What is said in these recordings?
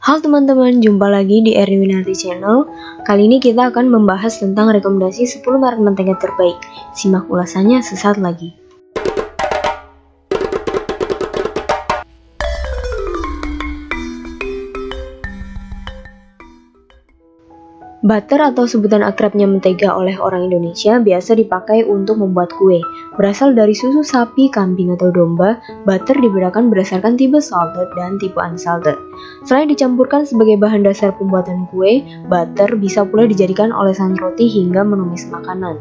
Halo teman-teman, jumpa lagi di Erwinarti Channel. Kali ini kita akan membahas tentang rekomendasi 10 merek mentega terbaik. Simak ulasannya sesaat lagi. Butter atau sebutan akrabnya mentega oleh orang Indonesia biasa dipakai untuk membuat kue. Berasal dari susu sapi, kambing, atau domba, butter dibedakan berdasarkan tipe salted dan tipe unsalted. Selain dicampurkan sebagai bahan dasar pembuatan kue, butter bisa pula dijadikan olesan roti hingga menumis makanan.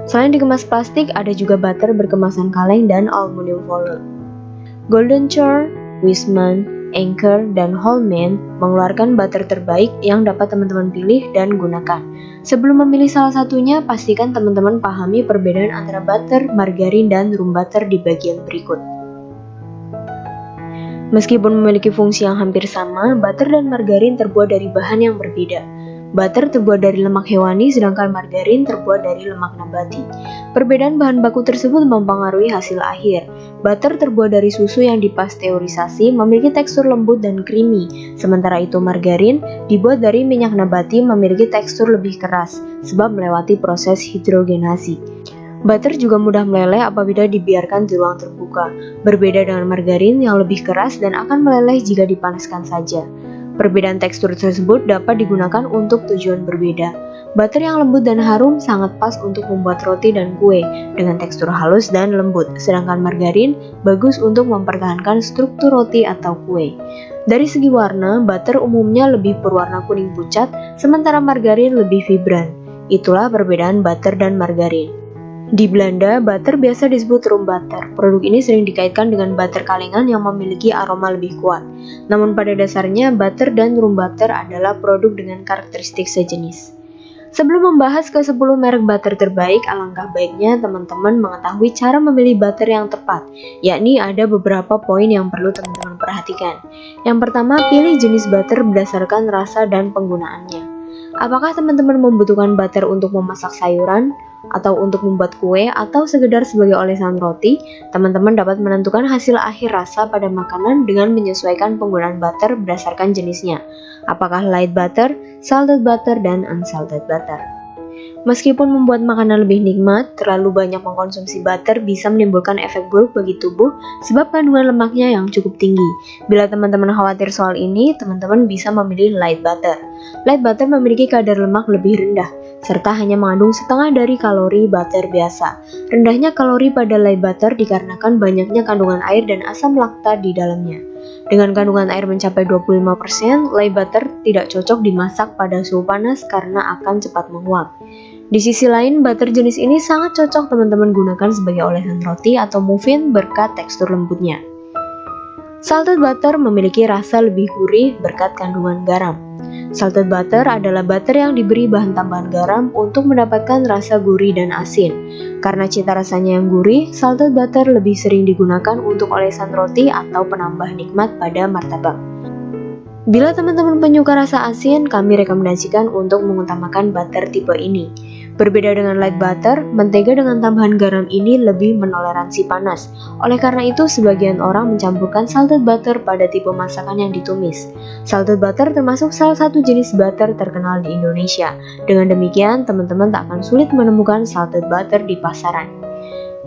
Selain dikemas plastik, ada juga butter berkemasan kaleng dan aluminium foil. Golden Churn, Wiseman, Anchor, dan Holman mengeluarkan butter terbaik yang dapat teman-teman pilih dan gunakan. Sebelum memilih salah satunya, pastikan teman-teman pahami perbedaan antara butter, margarin, dan room butter di bagian berikut. Meskipun memiliki fungsi yang hampir sama, butter dan margarin terbuat dari bahan yang berbeda. Butter terbuat dari lemak hewani, sedangkan margarin terbuat dari lemak nabati. Perbedaan bahan baku tersebut mempengaruhi hasil akhir. Butter terbuat dari susu yang dipasteurisasi memiliki tekstur lembut dan creamy, sementara itu margarin dibuat dari minyak nabati memiliki tekstur lebih keras, sebab melewati proses hidrogenasi. Butter juga mudah meleleh apabila dibiarkan di ruang terbuka, berbeda dengan margarin yang lebih keras dan akan meleleh jika dipanaskan saja. Perbedaan tekstur tersebut dapat digunakan untuk tujuan berbeda. Butter yang lembut dan harum sangat pas untuk membuat roti dan kue dengan tekstur halus dan lembut, sedangkan margarin bagus untuk mempertahankan struktur roti atau kue. Dari segi warna, butter umumnya lebih berwarna kuning pucat, sementara margarin lebih vibran. Itulah perbedaan butter dan margarin. Di Belanda, butter biasa disebut room butter. Produk ini sering dikaitkan dengan butter kalengan yang memiliki aroma lebih kuat. Namun pada dasarnya, butter dan room butter adalah produk dengan karakteristik sejenis. Sebelum membahas ke 10 merek butter terbaik, alangkah baiknya teman-teman mengetahui cara memilih butter yang tepat, yakni ada beberapa poin yang perlu teman-teman perhatikan. Yang pertama, pilih jenis butter berdasarkan rasa dan penggunaannya. Apakah teman-teman membutuhkan butter untuk memasak sayuran, atau untuk membuat kue, atau sekedar sebagai olesan roti? Teman-teman dapat menentukan hasil akhir rasa pada makanan dengan menyesuaikan penggunaan butter berdasarkan jenisnya. Apakah light butter, salted butter, dan unsalted butter. Meskipun membuat makanan lebih nikmat, terlalu banyak mengkonsumsi butter bisa menimbulkan efek buruk bagi tubuh sebab kandungan lemaknya yang cukup tinggi. Bila teman-teman khawatir soal ini, teman-teman bisa memilih light butter. Light butter memiliki kadar lemak lebih rendah, serta hanya mengandung setengah dari kalori butter biasa. Rendahnya kalori pada light butter dikarenakan banyaknya kandungan air dan asam laktat di dalamnya. Dengan kandungan air mencapai 25%, light butter tidak cocok dimasak pada suhu panas karena akan cepat menguap. Di sisi lain, butter jenis ini sangat cocok teman-teman gunakan sebagai olesan roti atau muffin berkat tekstur lembutnya. Salted butter memiliki rasa lebih gurih berkat kandungan garam. Salted butter adalah butter yang diberi bahan tambahan garam untuk mendapatkan rasa gurih dan asin. Karena cita rasanya yang gurih, salted butter lebih sering digunakan untuk olesan roti atau penambah nikmat pada martabak. Bila teman-teman penyuka rasa asin, kami rekomendasikan untuk mengutamakan butter tipe ini. Berbeda dengan light butter, mentega dengan tambahan garam ini lebih menoleransi panas. Oleh karena itu, sebagian orang mencampurkan salted butter pada tipe masakan yang ditumis. Salted butter termasuk salah satu jenis butter terkenal di Indonesia. Dengan demikian, teman-teman tak akan sulit menemukan salted butter di pasaran.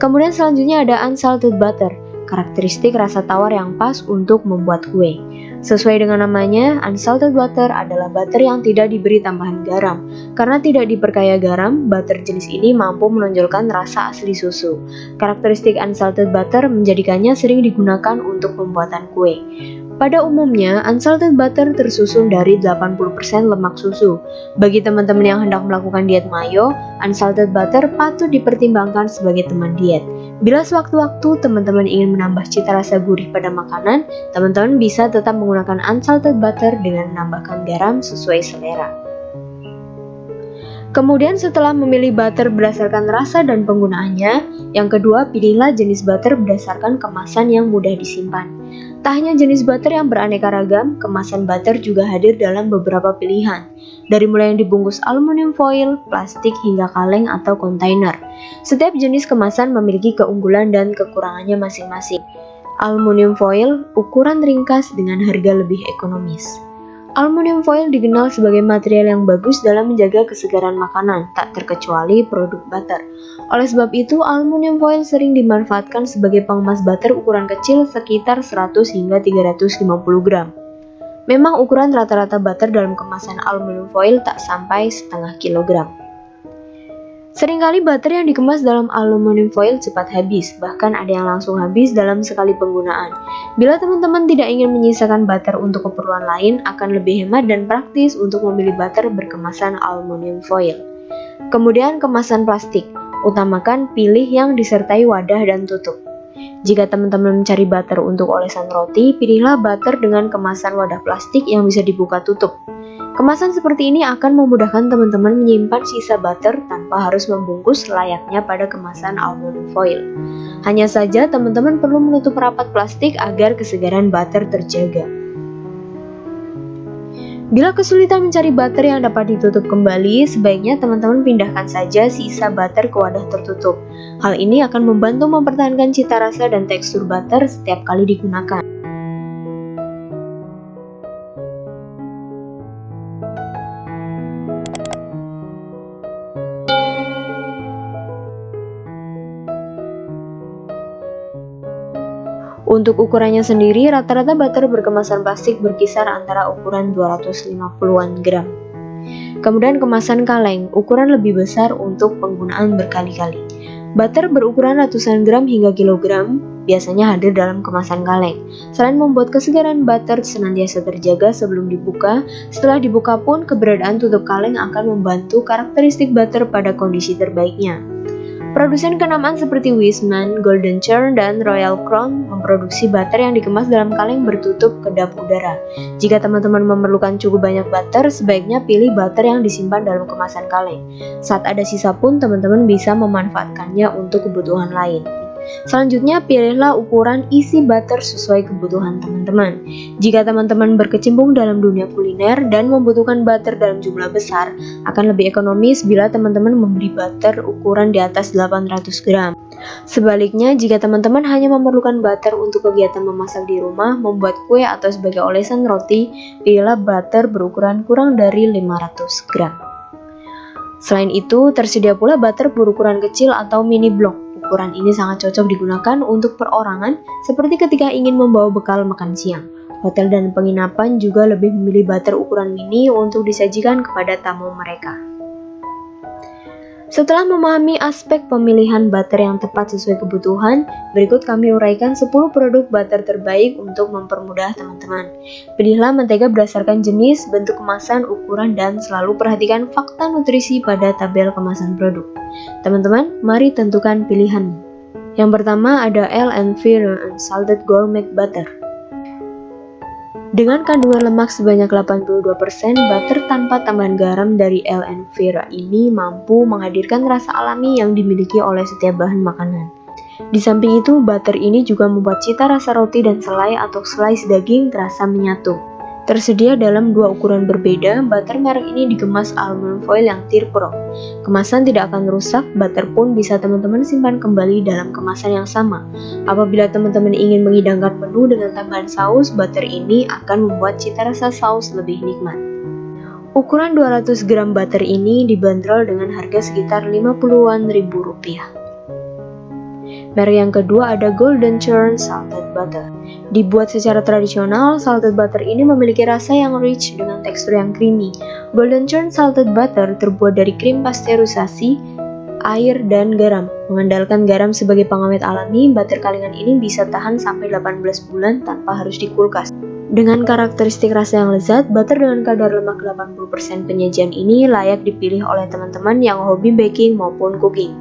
Kemudian selanjutnya ada unsalted butter, karakteristik rasa tawar yang pas untuk membuat kue. Sesuai dengan namanya, unsalted butter adalah butter yang tidak diberi tambahan garam. Karena tidak diperkaya garam, butter jenis ini mampu menonjolkan rasa asli susu. Karakteristik unsalted butter menjadikannya sering digunakan untuk pembuatan kue. Pada umumnya, unsalted butter tersusun dari 80% lemak susu. Bagi teman-teman yang hendak melakukan diet mayo, unsalted butter patut dipertimbangkan sebagai teman diet. Bila sewaktu-waktu teman-teman ingin menambah cita rasa gurih pada makanan, teman-teman bisa tetap menggunakan unsalted butter dengan menambahkan garam sesuai selera. Kemudian setelah memilih butter berdasarkan rasa dan penggunaannya, yang kedua pilihlah jenis butter berdasarkan kemasan yang mudah disimpan. Tak hanya jenis butter yang beraneka ragam, kemasan butter juga hadir dalam beberapa pilihan. Dari mulai yang dibungkus aluminium foil, plastik, hingga kaleng atau kontainer. Setiap jenis kemasan memiliki keunggulan dan kekurangannya masing-masing. Aluminium foil ukuran ringkas dengan harga lebih ekonomis. Aluminium foil dikenal sebagai material yang bagus dalam menjaga kesegaran makanan, tak terkecuali produk butter. Oleh sebab itu, aluminium foil sering dimanfaatkan sebagai pengemas butter ukuran kecil sekitar 100 hingga 350 gram. Memang ukuran rata-rata butter dalam kemasan aluminium foil tak sampai setengah kilogram. Seringkali butter yang dikemas dalam aluminium foil cepat habis, bahkan ada yang langsung habis dalam sekali penggunaan. Bila teman-teman tidak ingin menyisakan butter untuk keperluan lain, akan lebih hemat dan praktis untuk memilih butter berkemasan aluminium foil. Kemudian kemasan plastik, utamakan pilih yang disertai wadah dan tutup. Jika teman-teman mencari butter untuk olesan roti, pilihlah butter dengan kemasan wadah plastik yang bisa dibuka tutup. Kemasan seperti ini akan memudahkan teman-teman menyimpan sisa butter tanpa harus membungkus layaknya pada kemasan aluminium foil. Hanya saja teman-teman perlu menutup rapat plastik agar kesegaran butter terjaga. Bila kesulitan mencari butter yang dapat ditutup kembali, sebaiknya teman-teman pindahkan saja sisa butter ke wadah tertutup. Hal ini akan membantu mempertahankan cita rasa dan tekstur butter setiap kali digunakan. Untuk ukurannya sendiri, rata-rata butter berkemasan plastik berkisar antara ukuran 250-an gram. Kemudian kemasan kaleng, ukuran lebih besar untuk penggunaan berkali-kali. Butter berukuran ratusan gram hingga kilogram biasanya hadir dalam kemasan kaleng. Selain membuat kesegaran butter senantiasa terjaga sebelum dibuka, setelah dibuka pun keberadaan tutup kaleng akan membantu karakteristik butter pada kondisi terbaiknya. Produsen kenamaan seperti Wiseman, Golden Churn, dan Royal Crown memproduksi butter yang dikemas dalam kaleng bertutup kedap udara. Jika teman-teman memerlukan cukup banyak butter, sebaiknya pilih butter yang disimpan dalam kemasan kaleng. Saat ada sisa pun, teman-teman bisa memanfaatkannya untuk kebutuhan lain. Selanjutnya, pilihlah ukuran isi butter sesuai kebutuhan teman-teman. Jika teman-teman berkecimpung dalam dunia kuliner dan membutuhkan butter dalam jumlah besar, akan lebih ekonomis bila teman-teman membeli butter ukuran di atas 800 gram. Sebaliknya, jika teman-teman hanya memerlukan butter untuk kegiatan memasak di rumah, membuat kue atau sebagai olesan roti, pilihlah butter berukuran kurang dari 500 gram. Selain itu, tersedia pula butter berukuran kecil atau mini block. Ukuran ini sangat cocok digunakan untuk perorangan seperti ketika ingin membawa bekal makan siang. Hotel dan penginapan juga lebih memilih butter ukuran mini untuk disajikan kepada tamu mereka. Setelah memahami aspek pemilihan butter yang tepat sesuai kebutuhan, berikut kami uraikan 10 produk butter terbaik untuk mempermudah teman-teman. Pilihlah mentega berdasarkan jenis, bentuk kemasan, ukuran, dan selalu perhatikan fakta nutrisi pada tabel kemasan produk. Teman-teman, mari tentukan pilihanmu. Yang pertama ada L&V Unsalted Gourmet Butter. Dengan kandungan lemak sebanyak 82%, butter tanpa tambahan garam dari L&V ini mampu menghadirkan rasa alami yang dimiliki oleh setiap bahan makanan. Di samping itu, butter ini juga membuat cita rasa roti dan selai atau slice daging terasa menyatu. Tersedia dalam 2 ukuran berbeda, butter merek ini dikemas aluminium foil yang tier pro. Kemasan tidak akan rusak, butter pun bisa teman-teman simpan kembali dalam kemasan yang sama. Apabila teman-teman ingin menghidangkan menu dengan tambahan saus, butter ini akan membuat cita rasa saus lebih nikmat. Ukuran 200 gram butter ini dibanderol dengan harga sekitar 50-an ribu rupiah. Merek yang kedua ada Golden Churn Salted Butter. Dibuat secara tradisional, salted butter ini memiliki rasa yang rich dengan tekstur yang creamy. Golden Churn Salted Butter terbuat dari krim pasteurisasi, air, dan garam. Mengandalkan garam sebagai pengawet alami, butter kalengan ini bisa tahan sampai 18 bulan tanpa harus dikulkas. Dengan karakteristik rasa yang lezat, butter dengan kadar lemak 80% penyajian ini layak dipilih oleh teman-teman yang hobi baking maupun cooking.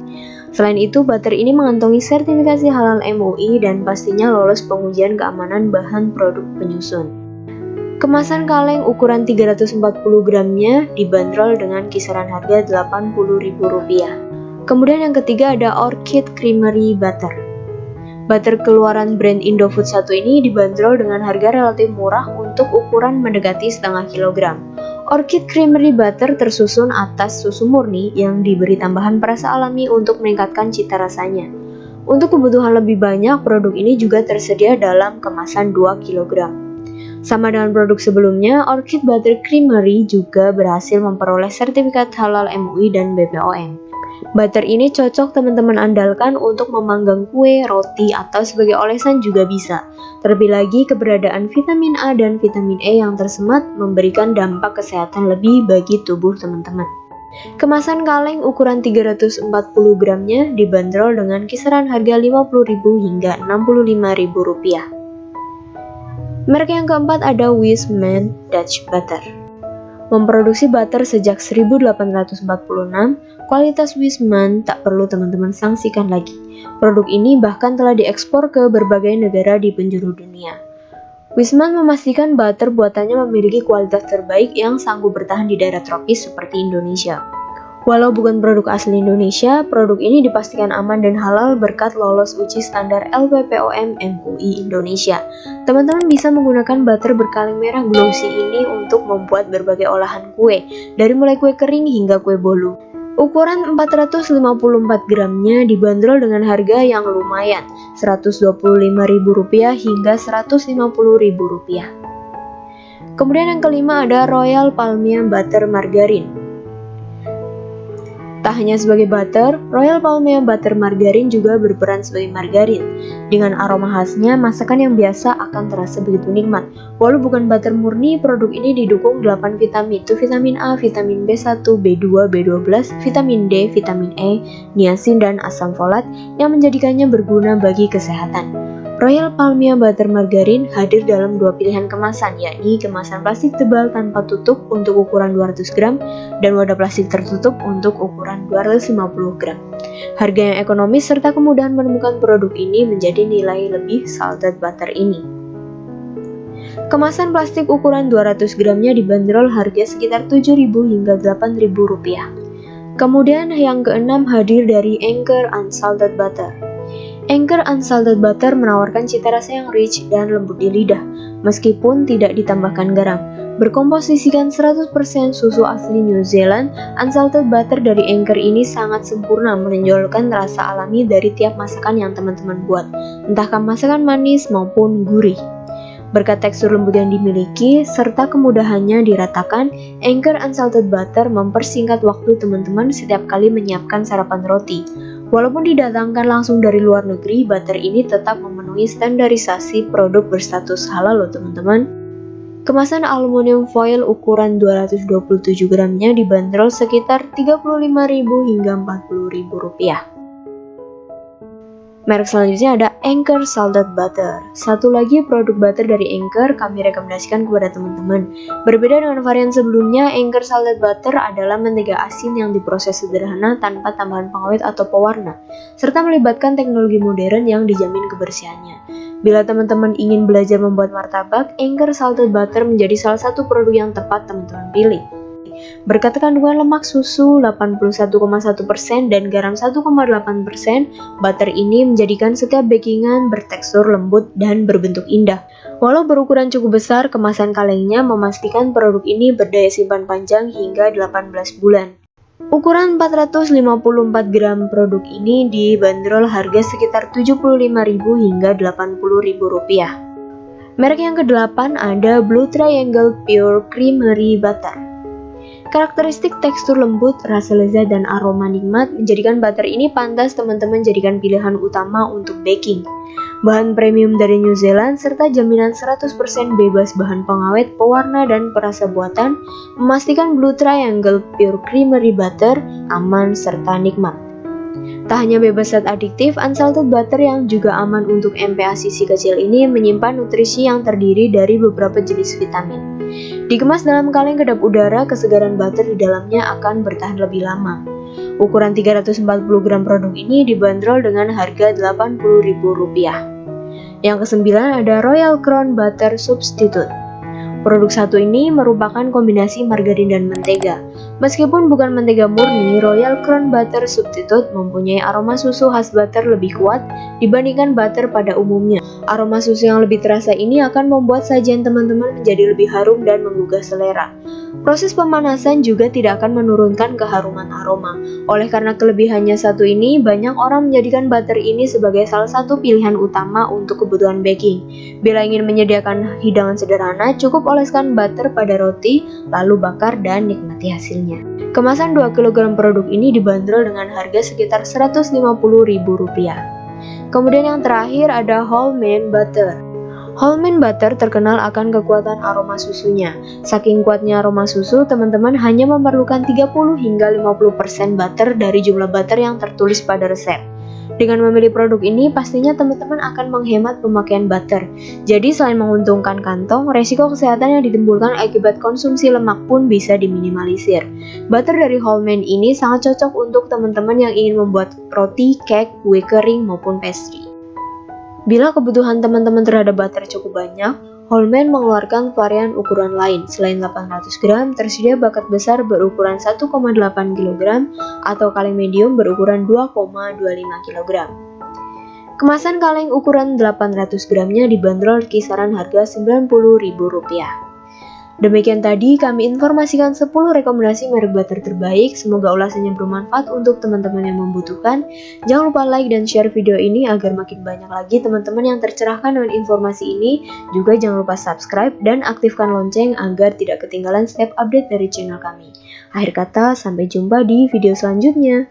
Selain itu, butter ini mengantongi sertifikasi halal MUI dan pastinya lolos pengujian keamanan bahan produk penyusun. Kemasan kaleng ukuran 340 gramnya dibanderol dengan kisaran harga Rp80.000. Kemudian yang ketiga ada Orchid Creamery Butter. Butter keluaran brand Indofood 1 ini dibanderol dengan harga relatif murah untuk ukuran mendekati setengah kilogram. Orchid Creamery Butter tersusun atas susu murni yang diberi tambahan perasa alami untuk meningkatkan cita rasanya. Untuk kebutuhan lebih banyak, produk ini juga tersedia dalam kemasan 2 kg. Sama dengan produk sebelumnya, Orchid Butter Creamery juga berhasil memperoleh sertifikat halal MUI dan BPOM. Butter ini cocok teman-teman andalkan untuk memanggang kue, roti, atau sebagai olesan juga bisa. Terlebih lagi, keberadaan vitamin A dan vitamin E yang tersemat memberikan dampak kesehatan lebih bagi tubuh teman-teman. Kemasan kaleng ukuran 340 gramnya dibanderol dengan kisaran harga Rp50.000 hingga Rp65.000. Merek yang keempat ada Wiseman Dutch Butter. Memproduksi butter sejak 1846, kualitas Wiseman tak perlu teman-teman sangsikan lagi. Produk ini bahkan telah diekspor ke berbagai negara di penjuru dunia. Wiseman memastikan butter buatannya memiliki kualitas terbaik yang sanggup bertahan di daerah tropis seperti Indonesia. Walau bukan produk asli Indonesia, produk ini dipastikan aman dan halal berkat lolos uji standar LPPOM MUI Indonesia. Teman-teman bisa menggunakan butter berkaleng merah glossy ini untuk membuat berbagai olahan kue, dari mulai kue kering hingga kue bolu. Ukuran 454 gramnya dibanderol dengan harga yang lumayan, Rp125.000 hingga Rp150.000. Kemudian yang kelima ada Royal Palmia Butter Margarine. Tak hanya sebagai butter, Royal Palmia Butter Margarine juga berperan sebagai margarin. Dengan aroma khasnya, masakan yang biasa akan terasa begitu nikmat. Walau bukan butter murni, produk ini didukung 8 vitamin, yaitu vitamin A, vitamin B1, B2, B12, vitamin D, vitamin E, niacin, dan asam folat yang menjadikannya berguna bagi kesehatan. Royal Palmia Butter Margarine hadir dalam dua pilihan kemasan, yakni kemasan plastik tebal tanpa tutup untuk ukuran 200 gram dan wadah plastik tertutup untuk ukuran 250 gram. Harga yang ekonomis serta kemudahan menemukan produk ini menjadi nilai lebih salted butter ini. Kemasan plastik ukuran 200 gramnya dibanderol harga sekitar Rp7.000 hingga Rp8.000. Kemudian yang keenam hadir dari Anchor Unsalted Butter. Anchor Unsalted Butter menawarkan cita rasa yang rich dan lembut di lidah, meskipun tidak ditambahkan garam. Berkomposisikan 100% susu asli New Zealand, Unsalted Butter dari Anchor ini sangat sempurna menonjolkan rasa alami dari tiap masakan yang teman-teman buat, entahkah masakan manis maupun gurih. Berkat tekstur lembut yang dimiliki, serta kemudahannya diratakan, Anchor Unsalted Butter mempersingkat waktu teman-teman setiap kali menyiapkan sarapan roti. Walaupun didatangkan langsung dari luar negeri, butter ini tetap memenuhi standarisasi produk berstatus halal loh teman-teman. Kemasan aluminium foil ukuran 227 gramnya dibanderol sekitar Rp35.000 hingga Rp40.000. Merek selanjutnya ada Anchor Salted Butter. Satu lagi produk butter dari Anchor kami rekomendasikan kepada teman-teman. Berbeda dengan varian sebelumnya, Anchor Salted Butter adalah mentega asin yang diproses sederhana tanpa tambahan pengawet atau pewarna, serta melibatkan teknologi modern yang dijamin kebersihannya. Bila teman-teman ingin belajar membuat martabak, Anchor Salted Butter menjadi salah satu produk yang tepat teman-teman pilih. Berkat kandungan lemak susu 81,1% dan garam 1,8%, butter ini menjadikan setiap bakingan bertekstur lembut dan berbentuk indah. Walau berukuran cukup besar, kemasan kalengnya memastikan produk ini berdaya simpan panjang hingga 18 bulan. Ukuran 454 gram produk ini dibanderol harga sekitar Rp75.000 hingga Rp80.000. Merek yang ke-8 ada Blue Triangle Pure Creamery Butter. Karakteristik tekstur lembut, rasa lezat, dan aroma nikmat menjadikan butter ini pantas teman-teman jadikan pilihan utama untuk baking. Bahan premium dari New Zealand serta jaminan 100% bebas bahan pengawet, pewarna, dan perasa buatan memastikan Blue Triangle Pure Creamery Butter aman serta nikmat. Tak hanya bebas zat adiktif, unsalted butter yang juga aman untuk MPA sisi kecil ini menyimpan nutrisi yang terdiri dari beberapa jenis vitamin. Dikemas dalam kaleng kedap udara, kesegaran butter di dalamnya akan bertahan lebih lama. Ukuran 340 gram produk ini dibanderol dengan harga Rp80.000. Yang kesembilan ada Royal Crown Butter Substitute. Produk satu ini merupakan kombinasi margarin dan mentega. Meskipun bukan mentega murni, Royal Crown Butter Substitute mempunyai aroma susu khas butter lebih kuat dibandingkan butter pada umumnya. Aroma susu yang lebih terasa ini akan membuat sajian teman-teman menjadi lebih harum dan menggugah selera. Proses pemanasan juga tidak akan menurunkan keharuman aroma. Oleh karena kelebihannya satu ini, banyak orang menjadikan butter ini sebagai salah satu pilihan utama untuk kebutuhan baking. Bila ingin menyediakan hidangan sederhana, cukup oleskan butter pada roti, lalu bakar dan nikmati hasilnya. Kemasan 2 kg produk ini dibanderol dengan harga sekitar Rp150.000. Kemudian yang terakhir ada Whole-Grain Butter. Whole-Grain Butter terkenal akan kekuatan aroma susunya. Saking kuatnya aroma susu, teman-teman hanya memerlukan 30 hingga 50% butter dari jumlah butter yang tertulis pada resep. Dengan memilih produk ini, pastinya teman-teman akan menghemat pemakaian butter. Jadi selain menguntungkan kantong, resiko kesehatan yang ditimbulkan akibat konsumsi lemak pun bisa diminimalisir. Butter dari Whole-Grain ini sangat cocok untuk teman-teman yang ingin membuat roti, cake, kue kering, maupun pastry. Bila kebutuhan teman-teman terhadap butter cukup banyak, Whole-Grain mengeluarkan varian ukuran lain. Selain 800 gram, tersedia bucket besar berukuran 1,8 kg atau kaleng medium berukuran 2,25 kg. Kemasan kaleng ukuran 800 gramnya dibanderol kisaran harga Rp90.000. Demikian tadi kami informasikan 10 rekomendasi merek butter terbaik. Semoga ulasannya bermanfaat untuk teman-teman yang membutuhkan. Jangan lupa like dan share video ini agar makin banyak lagi teman-teman yang tercerahkan dengan informasi ini. Juga jangan lupa subscribe dan aktifkan lonceng agar tidak ketinggalan setiap update dari channel kami. Akhir kata, sampai jumpa di video selanjutnya.